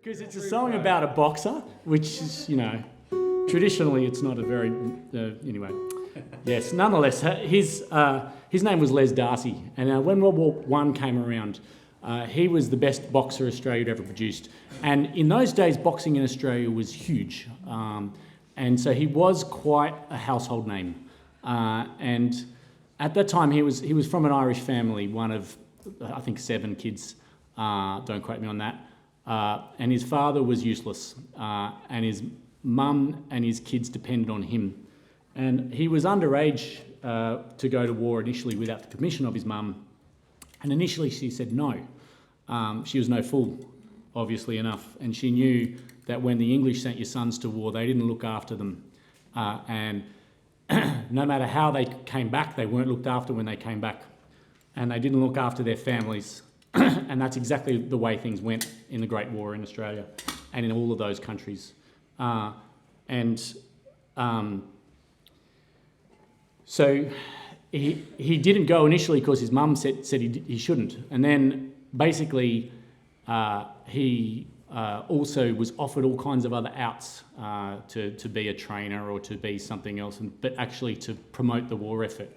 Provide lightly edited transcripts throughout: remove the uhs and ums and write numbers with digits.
Because it's a song about a boxer, which is, traditionally it's not a very... anyway. Yes, nonetheless, his name was Darcy, and when World War I came around, he was the best boxer Australia had ever produced. And in those days, boxing in Australia was huge. And so he was quite a household name. And at that time, he was from an Irish family, one of, I think, 7 kids. Don't quote me on that. And his father was useless. And his mum and his kids depended on him. And he was underage to go to war initially without the permission of his mum. And initially she said no. She was no fool, obviously enough. And she knew that when the English sent your sons to war, they didn't look after them. And no matter how they came back, they weren't looked after when they came back. And they didn't look after their families. And that's exactly the way things went in the Great War in Australia and in all of those countries. So he didn't go initially because his mum said he shouldn't. And then basically he also was offered all kinds of other outs to be a trainer or to be something else, but actually to promote the war effort.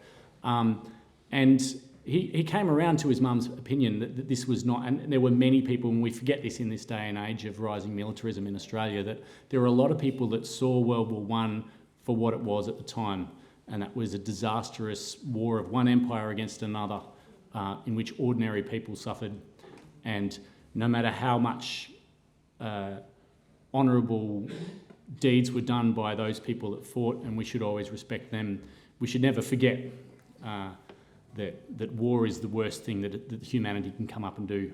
And he came around to his mum's opinion that this was not, and there were many people, and we forget this in this day and age of rising militarism in Australia, that there were a lot of people that saw World War I for what it was at the time. And that was a disastrous war of one empire against another, in which ordinary people suffered. And no matter how much honourable deeds were done by those people that fought, and we should always respect them, we should never forget that war is the worst thing that humanity can come up and do.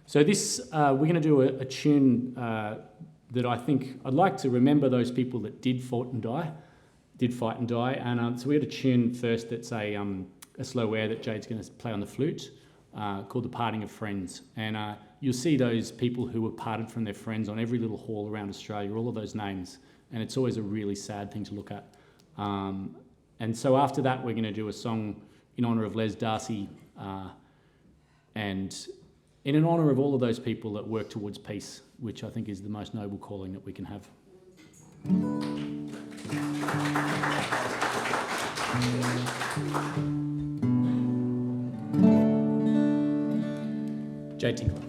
So this, we're going to do a tune that I think I'd like to remember those people that did fight and die. And so we had a tune first that's a slow air that Jade's going to play on the flute, called The Parting of Friends. And you'll see those people who were parted from their friends on every little hall around Australia, all of those names. And it's always a really sad thing to look at. And so after that, we're going to do a song in honour of Darcy, and in honour of all of those people that work towards peace, which I think is the most noble calling that we can have. Jade Tinkler.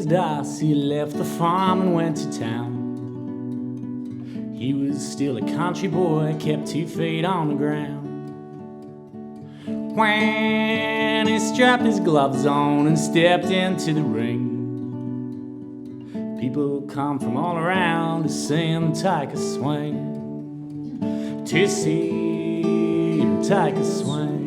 Darcy left the farm and went to town. He was still a country boy, kept 2 feet on the ground. When When he strapped his gloves on and stepped into the ring, people come from all around to see him take a swing, to see him take a swing.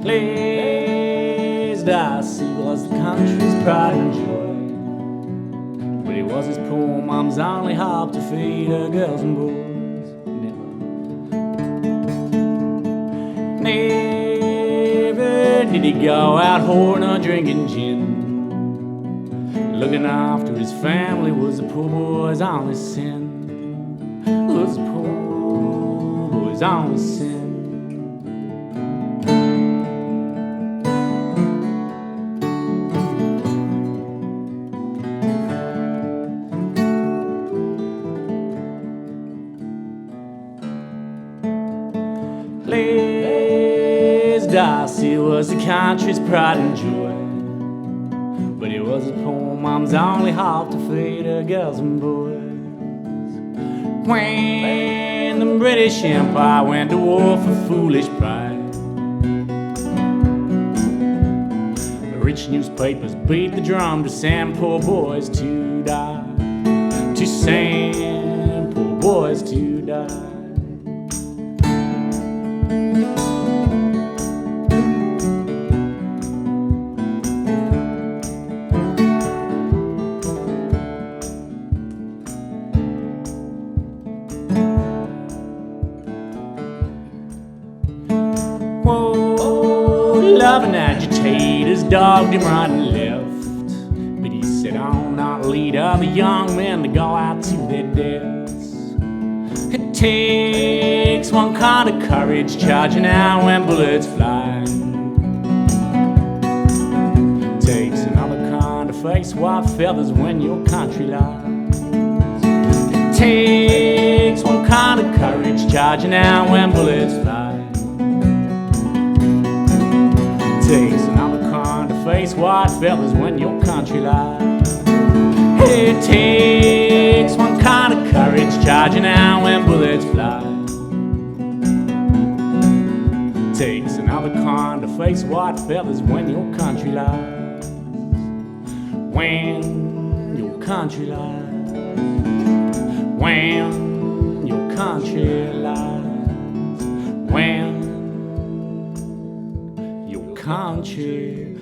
Please, Darcy was the country's pride and joy, but he was his poor mum's only hope to feed her girls and boys. Never did he go out whoring or drinking gin. Looking after his family was the poor boy's only sin. Was the poor boy's only sin. Please, Darcy was the country's pride and joy, but he was his poor mum's only hope to feed her girls and boys. When the British Empire went to war for foolish pride, the rich newspapers beat the drum to send poor boys to die, to send poor boys to die. Loving agitators dogged him right and left, but he said, "I'll not lead other young men to go out to their deaths." It takes one kind of courage charging out when bullets fly. It takes another kind to face white feathers when your country lies. It takes one kind of courage charging out when bullets fly. Takes another kind to face white feathers when your country lies. It takes one kind of courage charging out when bullets fly. Takes another kind to face white feathers when your country lies. When your country lies. When your country lies. When country